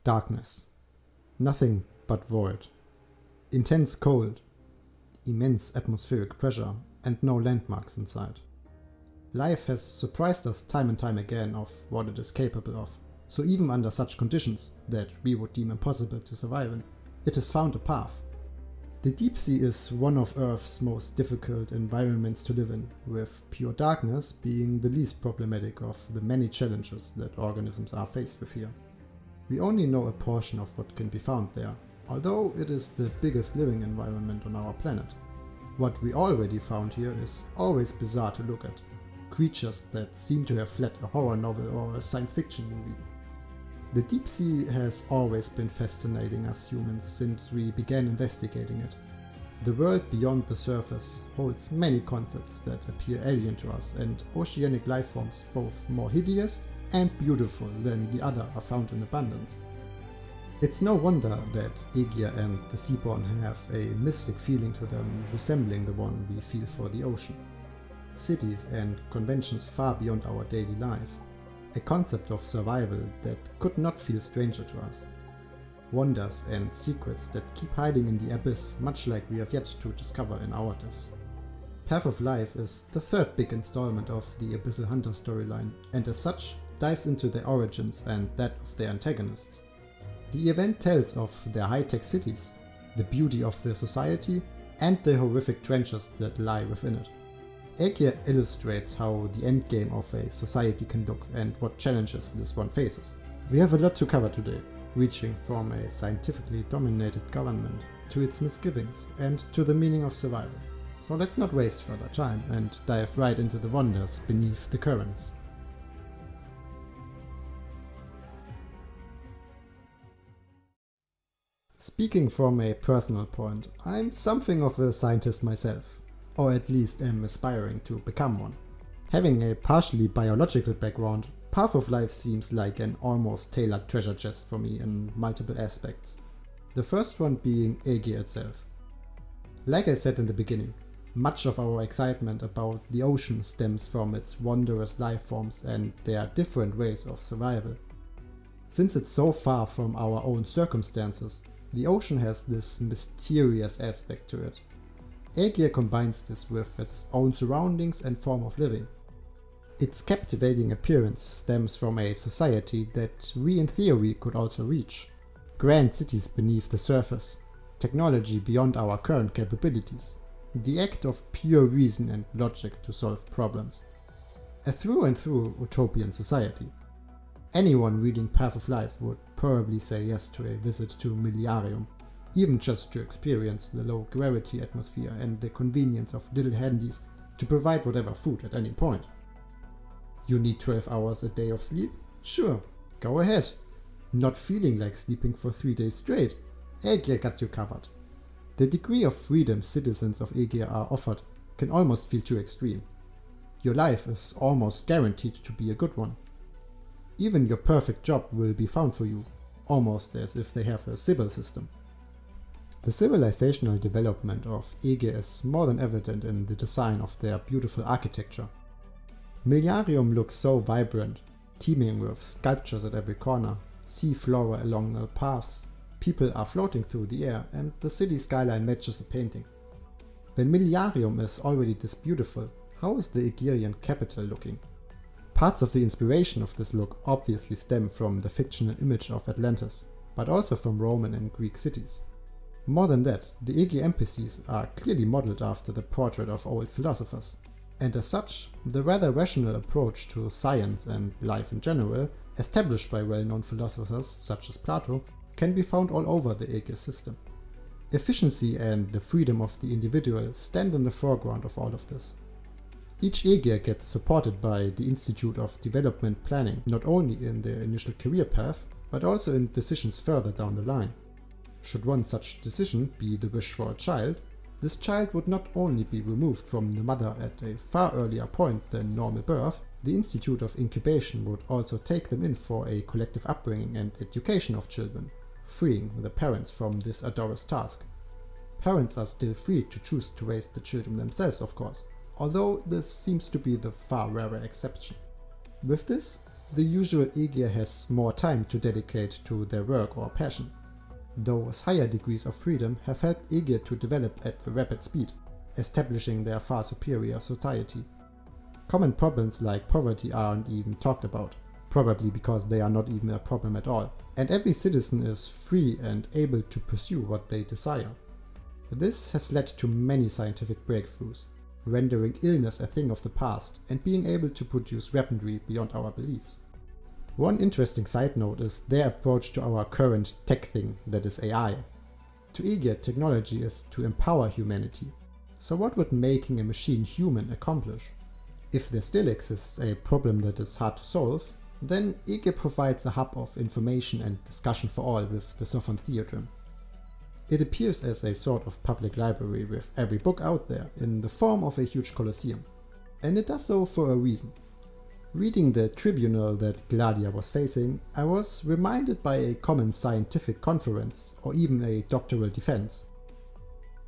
Darkness. Nothing but void. Intense cold. Immense atmospheric pressure and no landmarks in sight. Life has surprised us time and time again of what it is capable of. So even under such conditions that we would deem impossible to survive in, it has found a path. The deep sea is one of Earth's most difficult environments to live in, with pure darkness being the least problematic of the many challenges that organisms are faced with here. We only know a portion of what can be found there, although it is the biggest living environment on our planet. What we already found here is always bizarre to look at. Creatures that seem to have fled a horror novel or a science fiction movie. The deep sea has always been fascinating us humans since we began investigating it. The world beyond the surface holds many concepts that appear alien to us, and oceanic life forms both more hideous and beautiful than the other are found in abundance. It's no wonder that Ægir and the seaborn have a mystic feeling to them resembling the one we feel for the ocean. Cities and conventions far beyond our daily life. A concept of survival that could not feel stranger to us. Wonders and secrets that keep hiding in the abyss, much like we have yet to discover in our depths. Path of Life is the third big installment of the Abyssal Hunter storyline, and as such dives into their origins and that of their antagonists. The event tells of their high-tech cities, the beauty of their society, and the horrific trenches that lie within it. Ægir illustrates how the endgame of a society can look and what challenges this one faces. We have a lot to cover today, reaching from a scientifically dominated government to its misgivings and to the meaning of survival. So let's not waste further time and dive right into the wonders beneath the currents. Speaking from a personal point, I'm something of a scientist myself. Or at least am aspiring to become one. Having a partially biological background, Path of Life seems like an almost tailored treasure chest for me in multiple aspects. The first one being Ægir itself. Like I said in the beginning, much of our excitement about the ocean stems from its wondrous life forms and their different ways of survival. Since it's so far from our own circumstances, the ocean has this mysterious aspect to it. Ægir combines this with its own surroundings and form of living. Its captivating appearance stems from a society that we in theory could also reach. Grand cities beneath the surface, technology beyond our current capabilities, the act of pure reason and logic to solve problems. A through and through utopian society. Anyone reading Path of Life would probably say yes to a visit to Millenarium. Even just to experience the low gravity atmosphere and the convenience of little handies to provide whatever food at any point. You need 12 hours a day of sleep? Sure, go ahead. Not feeling like sleeping for 3 days straight? Ægir got you covered. The degree of freedom citizens of Ægir are offered can almost feel too extreme. Your life is almost guaranteed to be a good one. Even your perfect job will be found for you, almost as if they have a Sibyl system. The civilizational development of Ægir is more than evident in the design of their beautiful architecture. Millenarium looks so vibrant, teeming with sculptures at every corner, sea flora along the paths, people are floating through the air, and the city skyline matches the painting. When Millenarium is already this beautiful, how is the Ægirian capital looking? Parts of the inspiration of this look obviously stem from the fictional image of Atlantis, but also from Roman and Greek cities. More than that, the Ægir NPCs are clearly modeled after the portrait of old philosophers, and as such, the rather rational approach to science and life in general, established by well-known philosophers such as Plato, can be found all over the Ægir system. Efficiency and the freedom of the individual stand in the foreground of all of this. Each Ægir gets supported by the Institute of Development Planning, not only in their initial career path, but also in decisions further down the line. Should one such decision be the wish for a child, this child would not only be removed from the mother at a far earlier point than normal birth, the Institute of Incubation would also take them in for a collective upbringing and education of children, freeing the parents from this arduous task. Parents are still free to choose to raise the children themselves, of course, although this seems to be the far rarer exception. With this, the usual Ægir has more time to dedicate to their work or passion. Those higher degrees of freedom have helped Ægir to develop at a rapid speed, establishing their far superior society. Common problems like poverty aren't even talked about, probably because they are not even a problem at all, and every citizen is free and able to pursue what they desire. This has led to many scientific breakthroughs, rendering illness a thing of the past and being able to produce weaponry beyond our beliefs. One interesting side note is their approach to our current tech thing, that is AI. To Ægir, technology is to empower humanity. So what would making a machine human accomplish? If there still exists a problem that is hard to solve, then Ægir provides a hub of information and discussion for all with the Sophon Theatrum. It appears as a sort of public library with every book out there in the form of a huge colosseum. And it does so for a reason. Reading the tribunal that Gladia was facing, I was reminded by a common scientific conference or even a doctoral defense.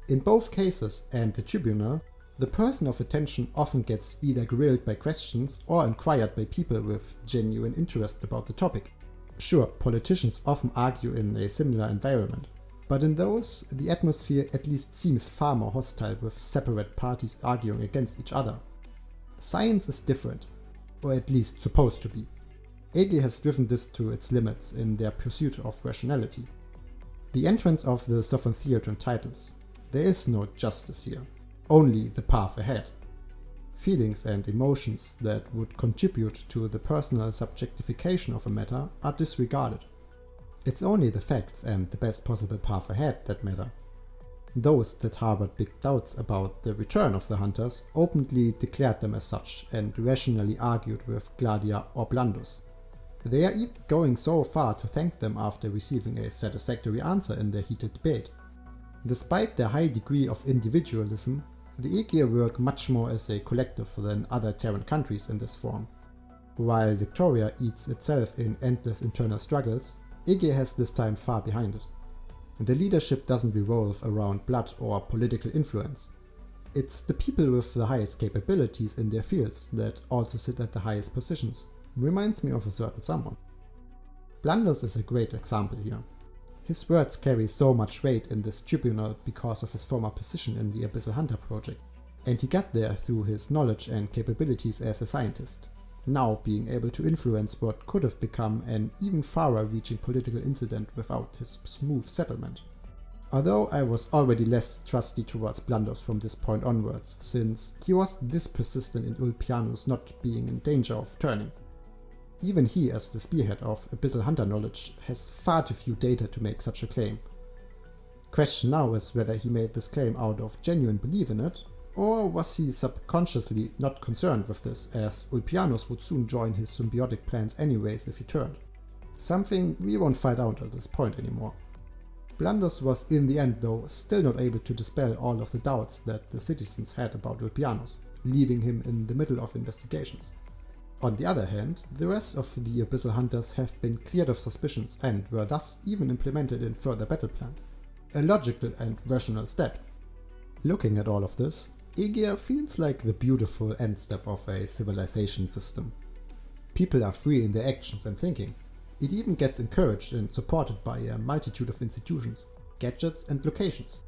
In both cases and the tribunal, the person of attention often gets either grilled by questions or inquired by people with genuine interest about the topic. Sure, politicians often argue in a similar environment, but in those, the atmosphere at least seems far more hostile with separate parties arguing against each other. Science is different, or at least supposed to be. Ægir has driven this to its limits in their pursuit of rationality. The entrance of the Sophon Theatrum titles, there is no justice here, only the path ahead. Feelings and emotions that would contribute to the personal subjectification of a matter are disregarded. It's only the facts and the best possible path ahead that matter. Those that harbored big doubts about the return of the hunters openly declared them as such and rationally argued with Gladia or Blandus. They are even going so far to thank them after receiving a satisfactory answer in their heated debate. Despite their high degree of individualism, the Ægir work much more as a collective than other Terran countries in this form. While Victoria eats itself in endless internal struggles, Ægir has this time far behind it. The leadership doesn't revolve around blood or political influence. It's the people with the highest capabilities in their fields that also sit at the highest positions. Reminds me of a certain someone. Blandus is a great example here. His words carry so much weight in this tribunal because of his former position in the Abyssal Hunter project, and he got there through his knowledge and capabilities as a scientist, now being able to influence what could have become an even farther-reaching political incident without his smooth settlement. Although I was already less trusty towards Blandus from this point onwards, since he was this persistent in Ulpianus not being in danger of turning. Even he, as the spearhead of Abyssal Hunter knowledge, has far too few data to make such a claim. Question now is whether he made this claim out of genuine belief in it, or was he subconsciously not concerned with this, as Ulpianus would soon join his symbiotic plans anyways if he turned. Something we won't find out at this point anymore. Blandus was in the end though still not able to dispel all of the doubts that the citizens had about Ulpianus, leaving him in the middle of investigations. On the other hand, the rest of the Abyssal Hunters have been cleared of suspicions and were thus even implemented in further battle plans. A logical and rational step. Looking at all of this, Ægir feels like the beautiful end step of a civilization system. People are free in their actions and thinking. It even gets encouraged and supported by a multitude of institutions, gadgets and locations.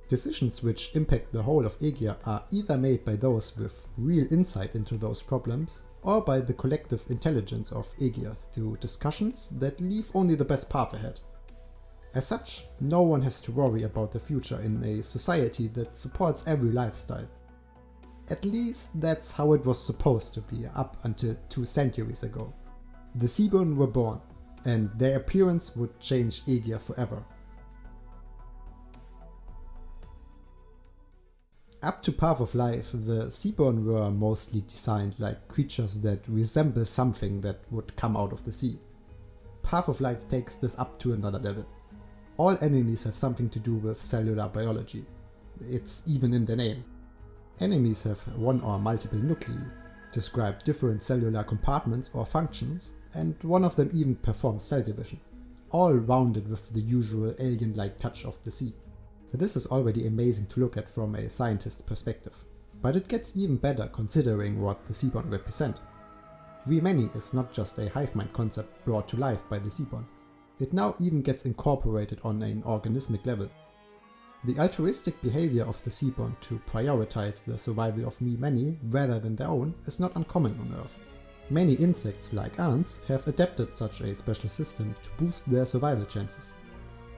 Decisions which impact the whole of Ægir are either made by those with real insight into those problems, or by the collective intelligence of Ægir through discussions that leave only the best path ahead. As such, no one has to worry about the future in a society that supports every lifestyle. At least that's how it was supposed to be up until 2 centuries ago. The seaborns were born, and their appearance would change Ægir forever. Up to Path of Life, the seaborn were mostly designed like creatures that resemble something that would come out of the sea. Path of Life takes this up to another level. All enemies have something to do with cellular biology. It's even in the name. Enemies have one or multiple nuclei, describe different cellular compartments or functions, and one of them even performs cell division, all rounded with the usual alien-like touch of the sea. This is already amazing to look at from a scientist's perspective, but it gets even better considering what the seaborn represent. We Many is not just a hive mind concept brought to life by the seaborn. It now even gets incorporated on an organismic level. The altruistic behavior of the seaborn to prioritize the survival of we many rather than their own is not uncommon on Earth. Many insects, like ants, have adapted such a special system to boost their survival chances.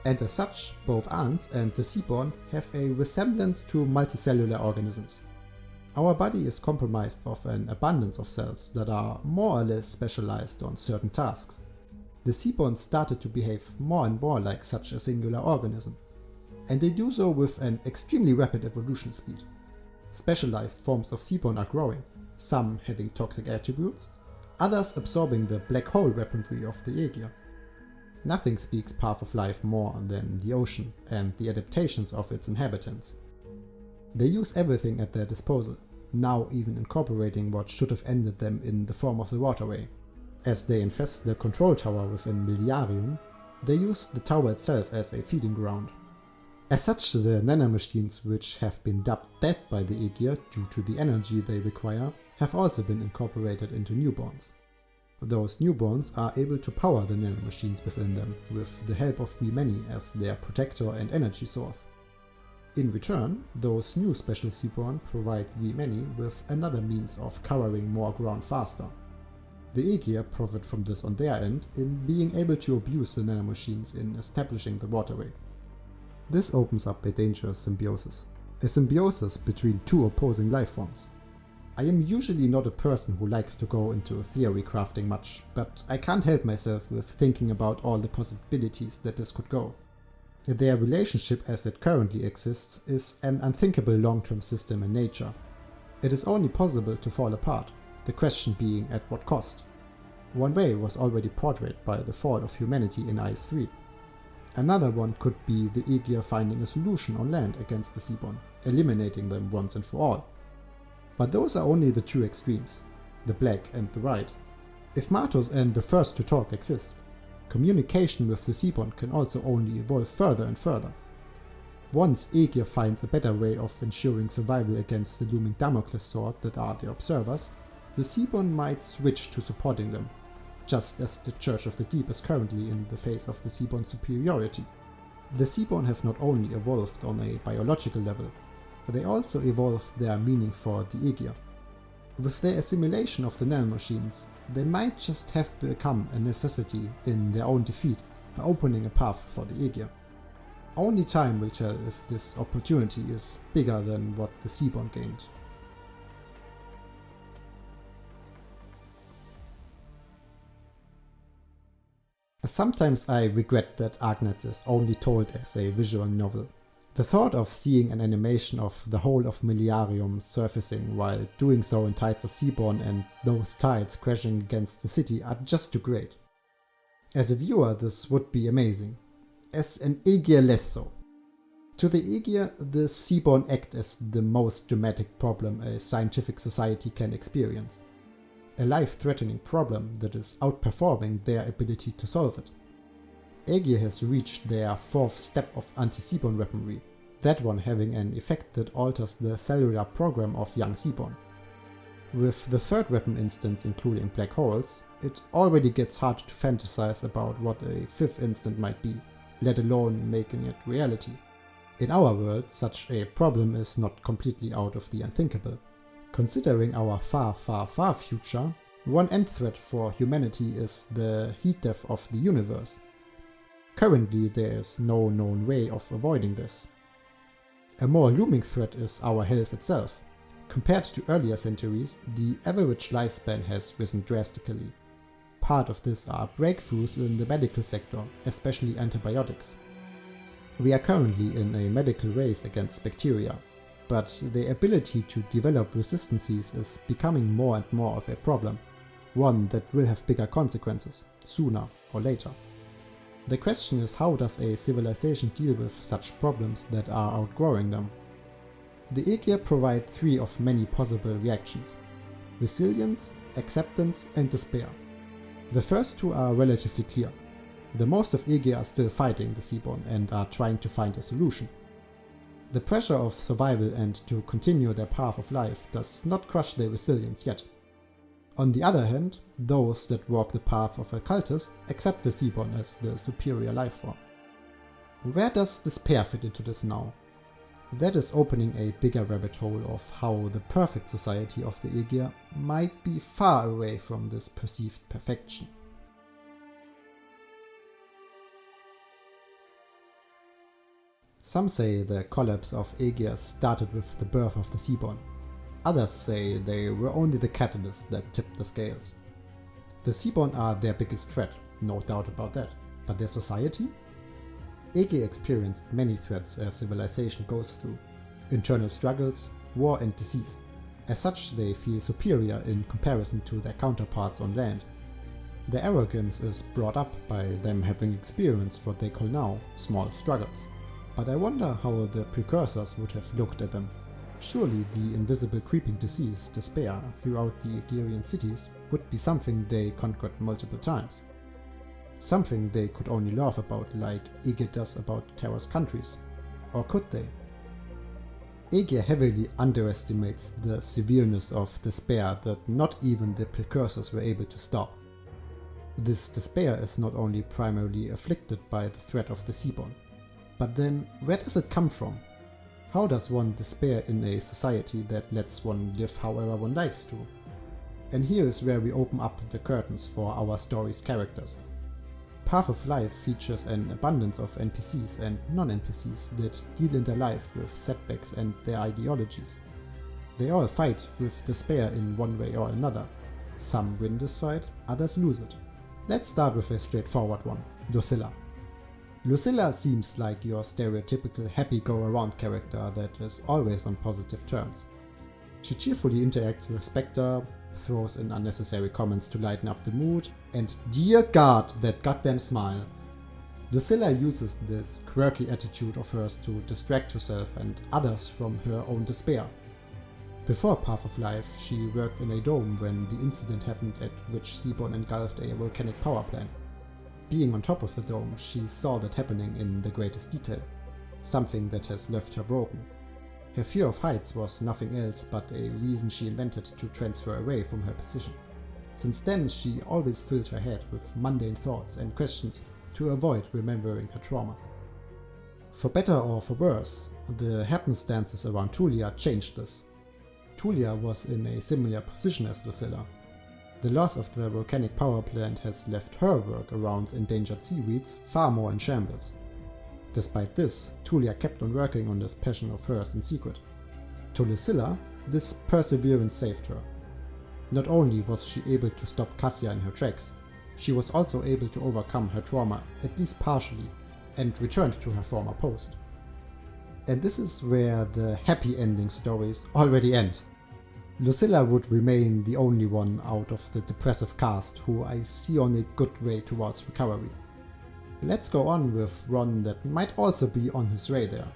And as such, both ants and the seaborn have a resemblance to multicellular organisms. Our body is comprised of an abundance of cells that are more or less specialized on certain tasks. The seaborn started to behave more and more like such a singular organism, and they do so with an extremely rapid evolution speed. Specialized forms of seaborn are growing, some having toxic attributes, others absorbing the black hole weaponry of the Ægir. Nothing speaks path of life more than the ocean and the adaptations of its inhabitants. They use everything at their disposal, now even incorporating what should have ended them in the form of the waterway. As they infest the control tower within Millenarium, they use the tower itself as a feeding ground. As such, the nanomachines, which have been dubbed Death by the Ægir due to the energy they require, have also been incorporated into newborns. Those newborns are able to power the nanomachines within them with the help of we many as their protector and energy source. In return, those new special seaborn provide we many with another means of covering more ground faster. The Ægir profit from this on their end in being able to abuse the nanomachines in establishing the waterway. This opens up a dangerous symbiosis. A symbiosis between two opposing life forms. I am usually not a person who likes to go into theory crafting much, but I can't help myself with thinking about all the possibilities that this could go. Their relationship as it currently exists is an unthinkable long-term system in nature. It is only possible to fall apart, the question being at what cost. One way was already portrayed by the fall of humanity in Ice 3. Another one could be the Ægir finding a solution on land against the seaborn, eliminating them once and for all. But those are only the two extremes, the black and the white. If Matos and the first to talk exist, communication with the seaborn can also only evolve further and further. Once Ægir finds a better way of ensuring survival against the looming Damocles sword that are the observers, the seaborn might switch to supporting them, just as the Church of the Deep is currently in the face of the seaborn superiority. The seaborn have not only evolved on a biological level, they also evolved their meaning for the Ægir. With their assimilation of the nanomachines, they might just have become a necessity in their own defeat by opening a path for the Ægir. Only time will tell if this opportunity is bigger than what the seaborn gained. Sometimes I regret that Agnes is only told as a visual novel. The thought of seeing an animation of the whole of Millenarium surfacing while doing so in tides of seaborn and those tides crashing against the city are just too great. As a viewer, this would be amazing. As an Ægir, less so. To the Ægir, the seaborn act as the most dramatic problem a scientific society can experience. A life-threatening problem that is outperforming their ability to solve it. Ægir has reached their fourth step of anti-seaborn weaponry, that one having an effect that alters the cellular program of young seaborn. With the third weapon instance including black holes, it already gets hard to fantasize about what a fifth instant might be, let alone making it reality. In our world, such a problem is not completely out of the unthinkable. Considering our far, far, far future, one end threat for humanity is the heat death of the universe. Currently, there is no known way of avoiding this. A more looming threat is our health itself. Compared to earlier centuries, the average lifespan has risen drastically. Part of this are breakthroughs in the medical sector, especially antibiotics. We are currently in a medical race against bacteria, but the ability to develop resistances is becoming more and more of a problem, one that will have bigger consequences, sooner or later. The question is, how does a civilization deal with such problems that are outgrowing them? The Ægir provide three of many possible reactions: resilience, acceptance and despair. The first two are relatively clear. The most of Ægir are still fighting the seaborn and are trying to find a solution. The pressure of survival and to continue their path of life does not crush their resilience yet. On the other hand, those that walk the path of a cultist accept the seaborn as the superior life form. Where does despair fit into this now? That is opening a bigger rabbit hole of how the perfect society of the Ægir might be far away from this perceived perfection. Some say the collapse of Ægir started with the birth of the seaborn. Others say they were only the catalyst that tipped the scales. The seaborn are their biggest threat, no doubt about that, but their society? Ægir experienced many threats as civilization goes through: internal struggles, war and disease. As such, they feel superior in comparison to their counterparts on land. Their arrogance is brought up by them having experienced what they call now small struggles. But I wonder how the precursors would have looked at them. Surely the invisible creeping disease, despair, throughout the Ægirian cities would be something they conquered multiple times. Something they could only laugh about, like Ægir does about Terra's countries. Or could they? Ægir heavily underestimates the severeness of despair that not even the precursors were able to stop. This despair is not only primarily afflicted by the threat of the seaborn. But then, where does it come from? How does one despair in a society that lets one live however one likes to? And here is where we open up the curtains for our story's characters. Path of Life features an abundance of NPCs and non-NPCs that deal in their life with setbacks and their ideologies. They all fight with despair in one way or another. Some win this fight, others lose it. Let's start with a straightforward one: Lucilla. Lucilla seems like your stereotypical happy-go-around character that is always on positive terms. She cheerfully interacts with Spectre, throws in unnecessary comments to lighten up the mood, and dear God, that goddamn smile! Lucilla uses this quirky attitude of hers to distract herself and others from her own despair. Before Path of Life, she worked in a dome when the incident happened at which Seaborn engulfed a volcanic power plant. Being on top of the dome, she saw that happening in the greatest detail, something that has left her broken. Her fear of heights was nothing else but a reason she invented to transfer away from her position. Since then, she always filled her head with mundane thoughts and questions to avoid remembering her trauma. For better or for worse, the happenstances around Tulia changed this. Tulia was in a similar position as Lucilla. The loss of the volcanic power plant has left her work around endangered seaweeds far more in shambles. Despite this, Tulia kept on working on this passion of hers in secret. To Lucilla, this perseverance saved her. Not only was she able to stop Cassia in her tracks, she was also able to overcome her trauma, at least partially, and returned to her former post. And this is where the happy ending stories already end. Lucilla would remain the only one out of the depressive cast who I see on a good way towards recovery. Let's go on with one that might also be on his radar.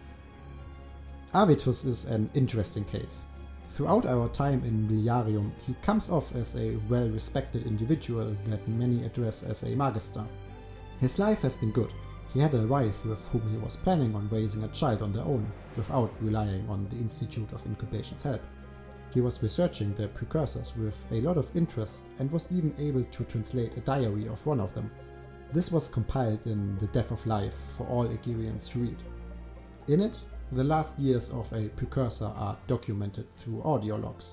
Arvitus is an interesting case. Throughout our time in Miliarium, he comes off as a well-respected individual that many address as a magister. His life has been good. He had a wife with whom he was planning on raising a child on their own, without relying on the Institute of Incubation's help. He was researching the precursors with a lot of interest and was even able to translate a diary of one of them. This was compiled in The Death of Life for all Ægirians to read. In it, the last years of a precursor are documented through audio logs.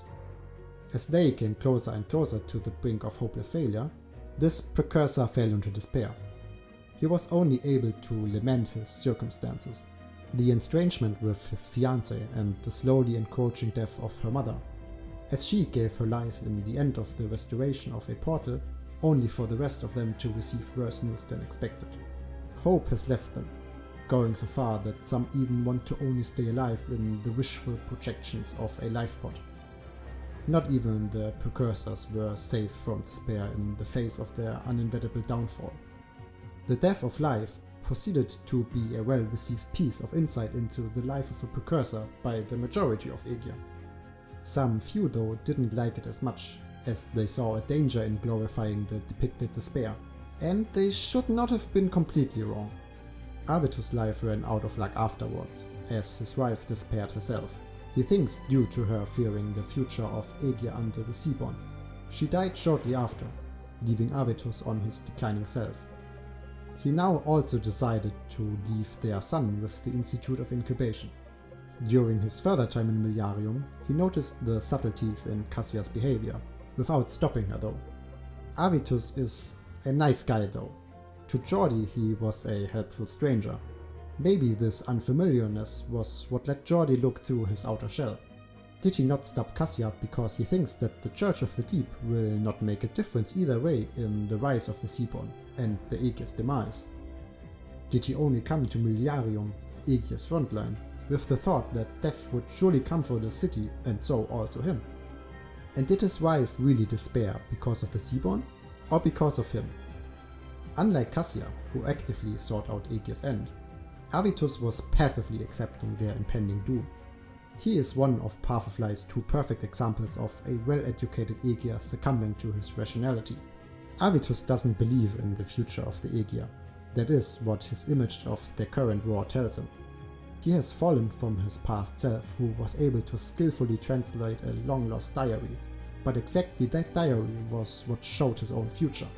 As they came closer and closer to the brink of hopeless failure, this precursor fell into despair. He was only able to lament his circumstances, the estrangement with his fiancée and the slowly encroaching death of her mother, as she gave her life in the end of the restoration of a portal, only for the rest of them to receive worse news than expected. Hope has left them, going so far that some even want to only stay alive in the wishful projections of a lifepod. Not even the precursors were safe from despair in the face of their uninevitable downfall. The Death of Life proceeded to be a well-received piece of insight into the life of a precursor by the majority of Ægir. Some few, though, didn't like it as much, as they saw a danger in glorifying the depicted despair. And they should not have been completely wrong. Arvitus' life ran out of luck afterwards, as his wife despaired herself. He thinks due to her fearing the future of Ægir under the seaborn. She died shortly after, leaving Avitus on his declining self. He now also decided to leave their son with the Institute of Incubation. During his further time in Milarium, he noticed the subtleties in Cassia's behavior, without stopping her though. Avitus is a nice guy though. To Geordi he was a helpful stranger. Maybe this unfamiliarness was what let Geordi look through his outer shell. Did he not stop Cassia because he thinks that the Church of the Deep will not make a difference either way in the rise of the Seaborn and the Ægir's demise? Did he only come to Milarium, Ægir's frontline, with the thought that death would surely come for the city and so also him? And did his wife really despair because of the Seaborn, or because of him? Unlike Cassia, who actively sought out Ægir's end, Avitus was passively accepting their impending doom. He is one of Path of Life's two perfect examples of a well-educated Ægir succumbing to his rationality. Avitus doesn't believe in the future of the Ægir. That is what his image of their current war tells him. He has fallen from his past self, who was able to skillfully translate a long-lost diary, but exactly that diary was what showed his own future.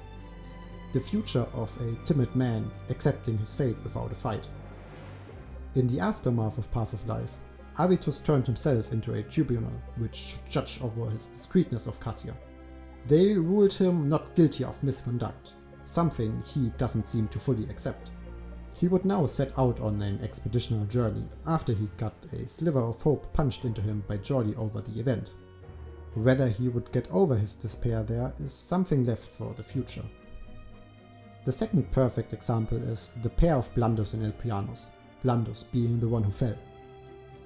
The future of a timid man accepting his fate without a fight. In the aftermath of Path of Life, Avitus turned himself into a tribunal which should judge over his discreetness of Cassia. They ruled him not guilty of misconduct, something he doesn't seem to fully accept. He would now set out on an expeditional journey after he got a sliver of hope punched into him by Geordi over the event. Whether he would get over his despair there is something left for the future. The second perfect example is the pair of Blandus and Elpianus, Blandus being the one who fell.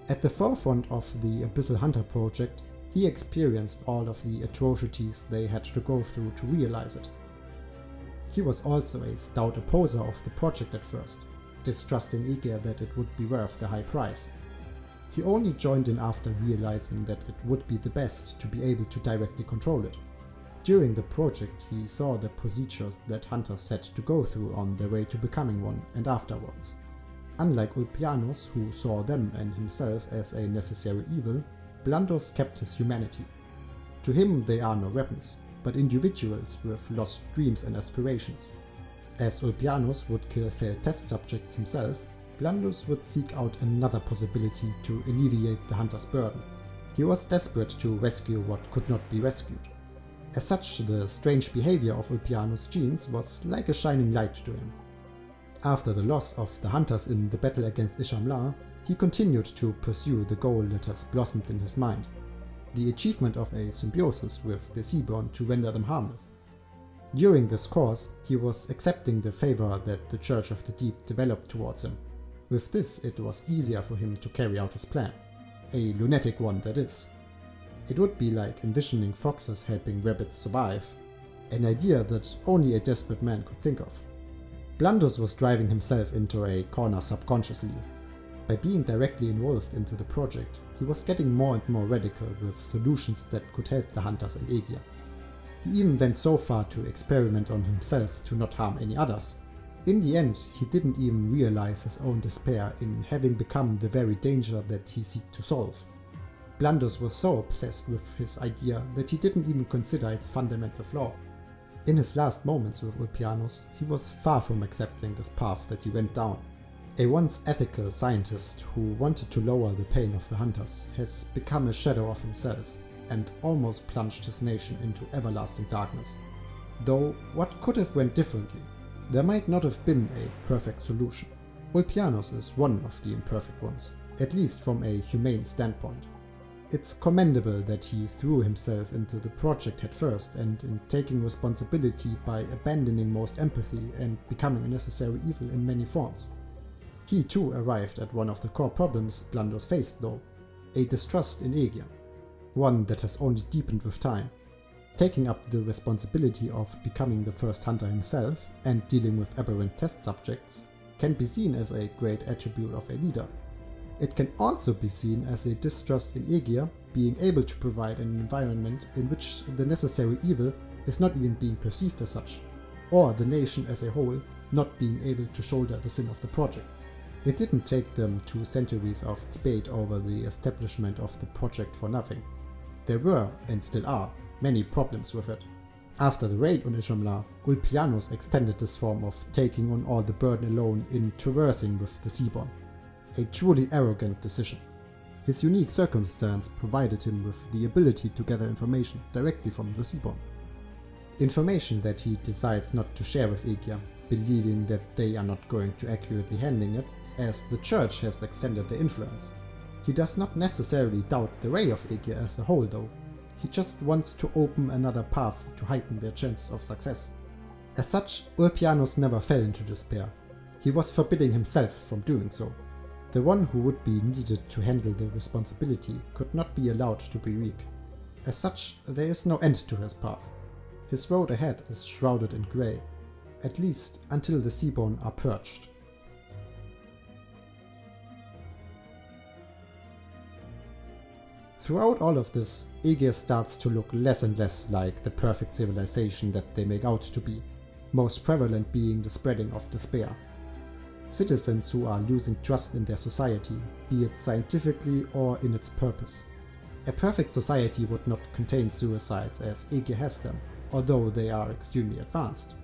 At the forefront of the Abyssal Hunter project, he experienced all of the atrocities they had to go through to realize it. He was also a stout opposer of the project at first, distrusting Ægir that it would be worth the high price. He only joined in after realizing that it would be the best to be able to directly control it. During the project he saw the procedures that hunters had to go through on their way to becoming one and afterwards. Unlike Ulpianus, who saw them and himself as a necessary evil, Blandus kept his humanity. To him they are no weapons, but individuals with lost dreams and aspirations. As Ulpianus would kill failed test subjects himself, Blandus would seek out another possibility to alleviate the hunter's burden. He was desperate to rescue what could not be rescued. As such, the strange behavior of Ulpianus' genes was like a shining light to him. After the loss of the hunters in the battle against Ishamla, he continued to pursue the goal that has blossomed in his mind, the achievement of a symbiosis with the Seaborn to render them harmless. During this course, he was accepting the favor that the Church of the Deep developed towards him. With this, it was easier for him to carry out his plan. A lunatic one, that is. It would be like envisioning foxes helping rabbits survive, an idea that only a desperate man could think of. Blandus was driving himself into a corner subconsciously. By being directly involved into the project, he was getting more and more radical with solutions that could help the hunters and Ægir. He even went so far to experiment on himself to not harm any others. In the end, he didn't even realize his own despair in having become the very danger that he sought to solve. Blandus was so obsessed with his idea that he didn't even consider its fundamental flaw. In his last moments with Ulpianus, he was far from accepting this path that he went down. A once ethical scientist who wanted to lower the pain of the hunters has become a shadow of himself and almost plunged his nation into everlasting darkness. Though what could have went differently? There might not have been a perfect solution. Ulpianus is one of the imperfect ones, at least from a humane standpoint. It's commendable that he threw himself into the project head first and in taking responsibility by abandoning most empathy and becoming a necessary evil in many forms. He too arrived at one of the core problems Blandus faced though, a distrust in Ægir, one that has only deepened with time. Taking up the responsibility of becoming the first hunter himself and dealing with aberrant test subjects can be seen as a great attribute of a leader. It can also be seen as a distrust in Ægir being able to provide an environment in which the necessary evil is not even being perceived as such, or the nation as a whole not being able to shoulder the sin of the project. It didn't take them 2 centuries of debate over the establishment of the project for nothing. There were, and still are, many problems with it. After the raid on Ishamla, Ulpianus extended this form of taking on all the burden alone in traversing with the seaborn. A truly arrogant decision. His unique circumstance provided him with the ability to gather information directly from the seaborn. Information that he decides not to share with Ægir, believing that they are not going to accurately handling it, as the church has extended their influence. He does not necessarily doubt the Ray of Ægir as a whole though. He just wants to open another path to heighten their chances of success. As such, Ulpianus never fell into despair. He was forbidding himself from doing so. The one who would be needed to handle the responsibility could not be allowed to be weak. As such, there is no end to his path. His road ahead is shrouded in grey, at least until the seaborn are purged. Throughout all of this, Ægir starts to look less and less like the perfect civilization that they make out to be, most prevalent being the spreading of despair. Citizens who are losing trust in their society, be it scientifically or in its purpose. A perfect society would not contain suicides as Ægir has them, although they are extremely advanced.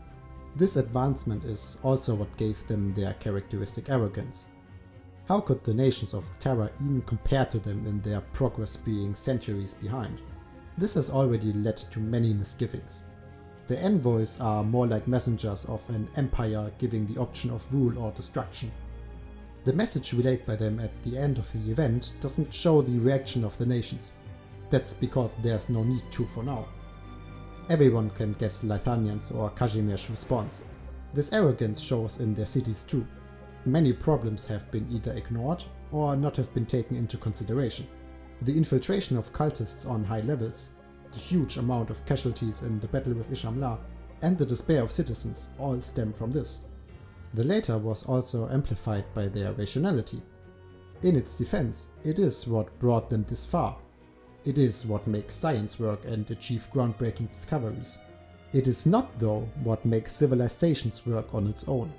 This advancement is also what gave them their characteristic arrogance. How could the nations of Terra even compare to them in their progress being centuries behind? This has already led to many misgivings. The envoys are more like messengers of an empire giving the option of rule or destruction. The message relayed by them at the end of the event doesn't show the reaction of the nations. That's because there's no need to for now. Everyone can guess Lithanian's or Kashimir's response. This arrogance shows in their cities too. Many problems have been either ignored or not have been taken into consideration. The infiltration of cultists on high levels, the huge amount of casualties in the battle with Ishamla, and the despair of citizens all stem from this. The latter was also amplified by their rationality. In its defense, it is what brought them this far. It is what makes science work and achieve groundbreaking discoveries. It is not, though, what makes civilizations work on its own.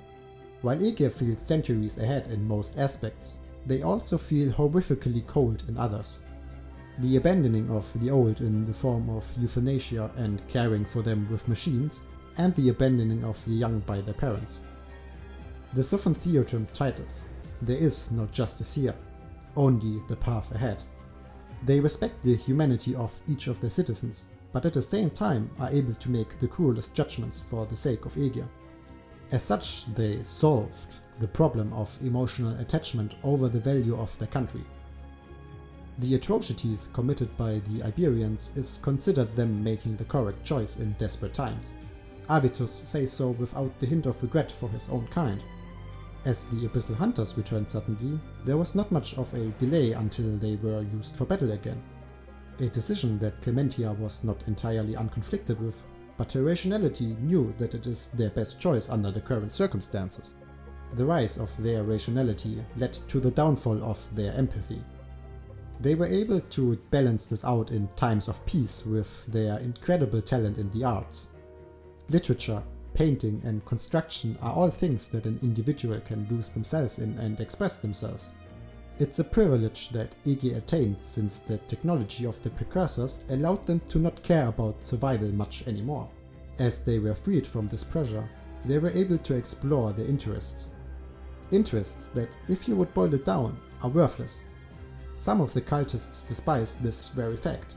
While Ægir feels centuries ahead in most aspects, they also feel horrifically cold in others. The abandoning of the old in the form of euthanasia and caring for them with machines, and the abandoning of the young by their parents. The Sophan Theotrim titles, "There is no justice here, only the path ahead." They respect the humanity of each of their citizens, but at the same time are able to make the cruelest judgments for the sake of Ægir. As such, they solved the problem of emotional attachment over the value of their country. The atrocities committed by the Iberians is considered them making the correct choice in desperate times. Avitus says so without the hint of regret for his own kind. As the Abyssal Hunters returned suddenly, there was not much of a delay until they were used for battle again. A decision that Clementia was not entirely unconflicted with, but her rationality knew that it is their best choice under the current circumstances. The rise of their rationality led to the downfall of their empathy. They were able to balance this out in times of peace with their incredible talent in the arts. Literature, painting and construction are all things that an individual can lose themselves in and express themselves. It's a privilege that Ægir attained since the technology of the precursors allowed them to not care about survival much anymore. As they were freed from this pressure, they were able to explore their interests. Interests that, if you would boil it down, are worthless. Some of the cultists despise this very fact.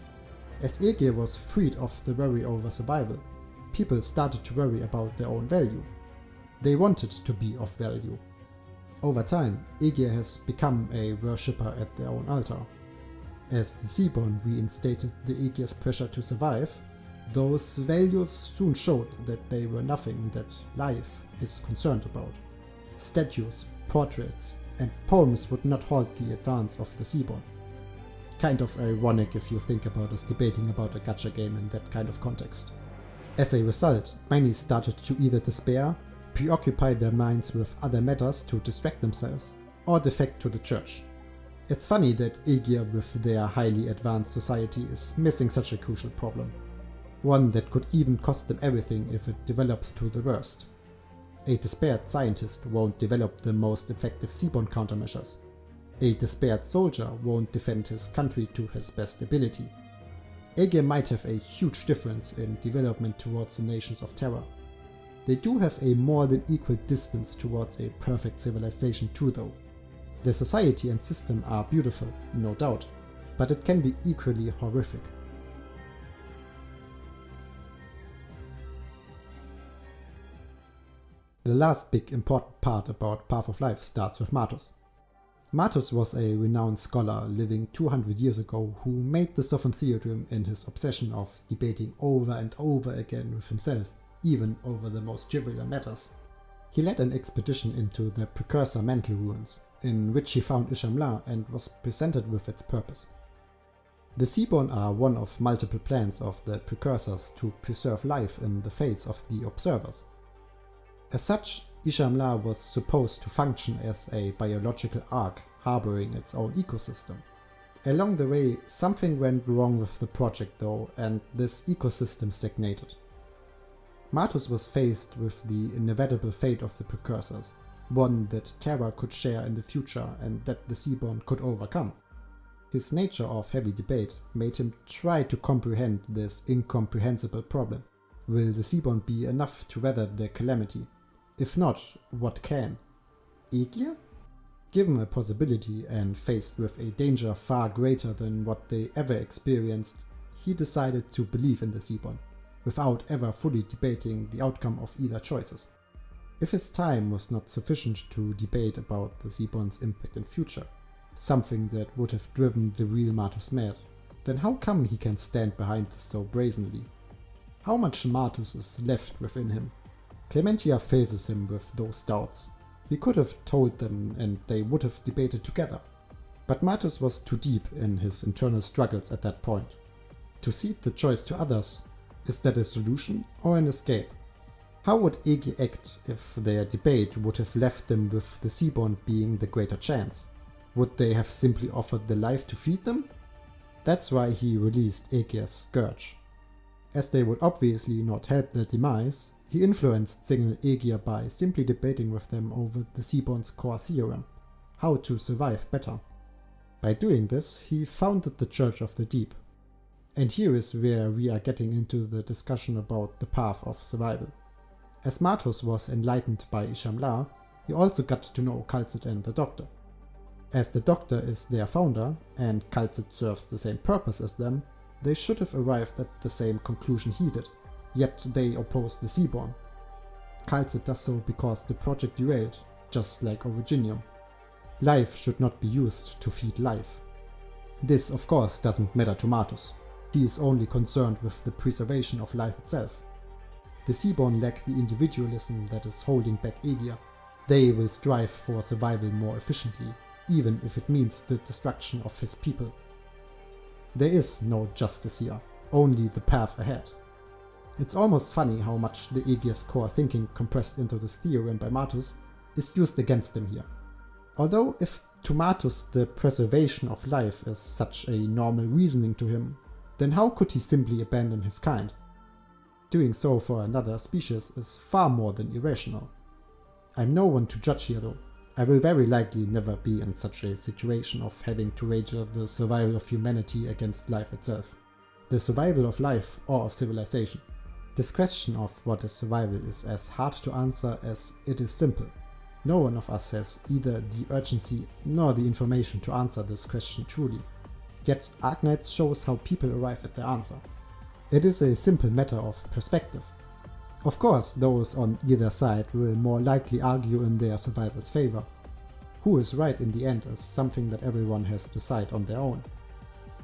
As Ægir was freed of the worry over survival, people started to worry about their own value. They wanted to be of value. Over time, Ægir has become a worshipper at their own altar. As the Seaborn reinstated the Ægir's pressure to survive, those values soon showed that they were nothing that life is concerned about. Statues, portraits, and poems would not halt the advance of the Seaborn. Kind of ironic if you think about us debating about a gacha game in that kind of context. As a result, many started to either despair, preoccupy their minds with other matters to distract themselves, or defect to the church. It's funny that Ægir with their highly advanced society is missing such a crucial problem. One that could even cost them everything if it develops to the worst. A despaired scientist won't develop the most effective seaborn countermeasures. A despaired soldier won't defend his country to his best ability. Ægir might have a huge difference in development towards the nations of Terra. They do have a more than equal distance towards a perfect civilization too though. The society and system are beautiful, no doubt, but it can be equally horrific. The last big important part about Path of Life starts with Matus. Matus was a renowned scholar living 200 years ago who made the Sophon theorem in his obsession of debating over and over again with himself, even over the most trivial matters. He led an expedition into the precursor mantle ruins, in which he found Ishamla and was presented with its purpose. The seaborn are one of multiple plans of the precursors to preserve life in the fates of the observers. As such, Ishamla was supposed to function as a biological ark harboring its own ecosystem. Along the way, something went wrong with the project though, and this ecosystem stagnated. Matus was faced with the inevitable fate of the precursors, one that Terra could share in the future and that the seaborn could overcome. His nature of heavy debate made him try to comprehend this incomprehensible problem. Will the seaborn be enough to weather the calamity? If not, what can? Ægir? Given a possibility and faced with a danger far greater than what they ever experienced, he decided to believe in the seaborn, without ever fully debating the outcome of either choices. If his time was not sufficient to debate about the seaborn's impact in future, something that would have driven the real Matus mad, then how come he can stand behind this so brazenly? How much Matus is left within him? Clementia faces him with those doubts. He could have told them and they would have debated together. But Matus was too deep in his internal struggles at that point. To cede the choice to others, is that a solution or an escape? How would Ægir act if their debate would have left them with the seaborn being the greater chance? Would they have simply offered the life to feed them? That's why he released Ægir's scourge. As they would obviously not help their demise, he influenced single Ægir by simply debating with them over the seaborn's core theorem, how to survive better. By doing this, he founded the Church of the Deep. And here is where we are getting into the discussion about the path of survival. As Matus was enlightened by Ishamla, he also got to know Kal'tsit and the Doctor. As the Doctor is their founder, and Kal'tsit serves the same purpose as them, they should have arrived at the same conclusion he did, yet they opposed the seaborn. Kal'tsit does so because the project derailed, just like Originium. Life should not be used to feed life. This of course doesn't matter to Matus. He is only concerned with the preservation of life itself. The seaborn lack the individualism that is holding back Ægir. They will strive for survival more efficiently, even if it means the destruction of his people. There is no justice here, only the path ahead. It's almost funny how much the Ægir's core thinking compressed into this theorem by Matus is used against him here. Although if to Matus the preservation of life is such a normal reasoning to him, then how could he simply abandon his kind? Doing so for another species is far more than irrational. I'm no one to judge here though. I will very likely never be in such a situation of having to wager the survival of humanity against life itself. The survival of life or of civilization. This question of what is survival is as hard to answer as it is simple. No one of us has either the urgency nor the information to answer this question truly. Yet Arknights shows how people arrive at their answer. It is a simple matter of perspective. Of course, those on either side will more likely argue in their survival's favor. Who is right in the end is something that everyone has to decide on their own.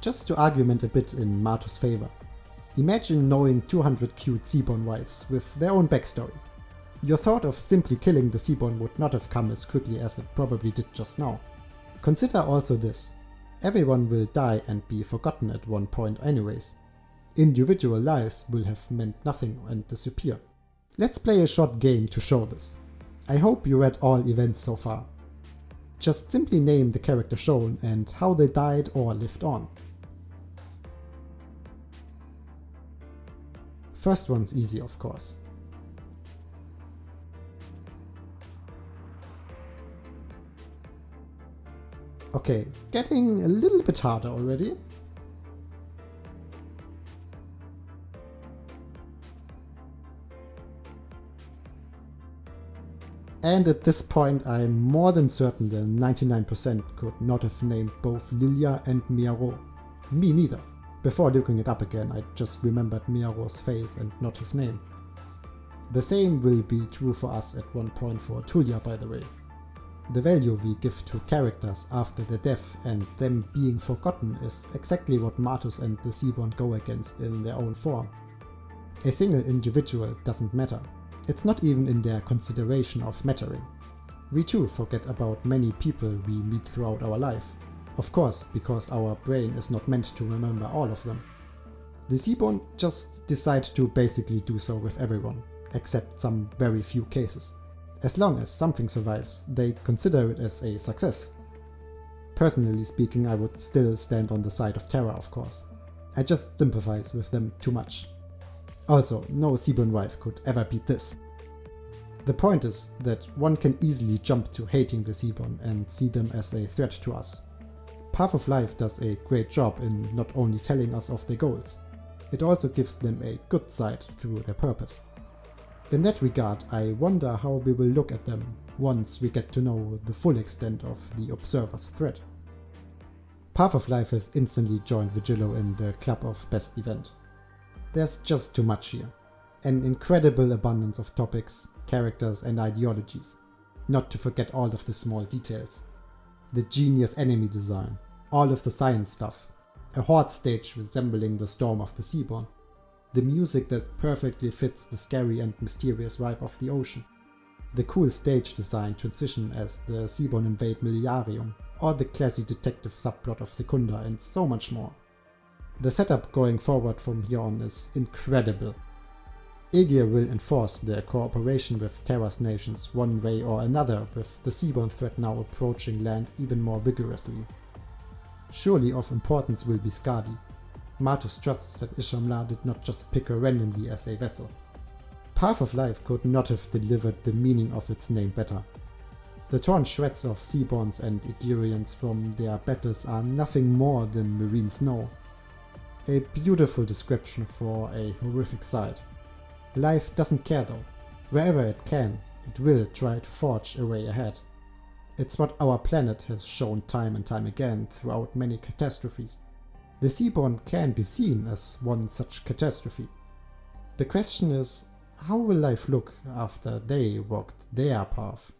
Just to argument a bit in Matus' favor. Imagine knowing 200 cute seaborn wives with their own backstory. Your thought of simply killing the seaborn would not have come as quickly as it probably did just now. Consider also this. Everyone will die and be forgotten at one point anyways. Individual lives will have meant nothing and disappear. Let's play a short game to show this. I hope you read all events so far. Just simply name the character shown and how they died or lived on. First one's easy, of course. Okay, getting a little bit harder already. And at this point I'm more than certain that 99% could not have named both Lilia and Miaro. Me neither. Before looking it up again, I just remembered Miaro's face and not his name. The same will be true for us at one point for Tulia, by the way. The value we give to characters after their death and them being forgotten is exactly what Martus and the Seaborn go against in their own form. A single individual doesn't matter. It's not even in their consideration of mattering. We too forget about many people we meet throughout our life. Of course, because our brain is not meant to remember all of them. The Seaborn just decide to basically do so with everyone, except some very few cases. As long as something survives, they consider it as a success. Personally speaking, I would still stand on the side of Terra, of course. I just sympathize with them too much. Also, no Seaborn wife could ever beat this. The point is that one can easily jump to hating the Seaborn and see them as a threat to us. Path of Life does a great job in not only telling us of their goals, it also gives them a good side through their purpose. In that regard, I wonder how we will look at them once we get to know the full extent of the Observer's threat. Path of Life has instantly joined Vigilo in the club of best event. There's just too much here. An incredible abundance of topics, characters and ideologies. Not to forget all of the small details. The genius enemy design, all of the science stuff, a horde stage resembling the Storm of the Seaborn, the music that perfectly fits the scary and mysterious vibe of the ocean, the cool stage design transition as the Seaborn invade Miliarium, or the classy detective subplot of Secunda, and so much more. The setup going forward from here on is incredible. Ægir will enforce their cooperation with Terra's nations one way or another, with the Seaborn threat now approaching land even more vigorously. Surely of importance will be Skadi. Martus trusts that Ishamla did not just pick her randomly as a vessel. Path of Life could not have delivered the meaning of its name better. The torn shreds of Seaborns and Ægirians from their battles are nothing more than marine snow. A beautiful description for a horrific sight. Life doesn't care though. Wherever it can, it will try to forge a way ahead. It's what our planet has shown time and time again throughout many catastrophes. The Seaborn can be seen as one such catastrophe. The question is, how will life look after they walked their path?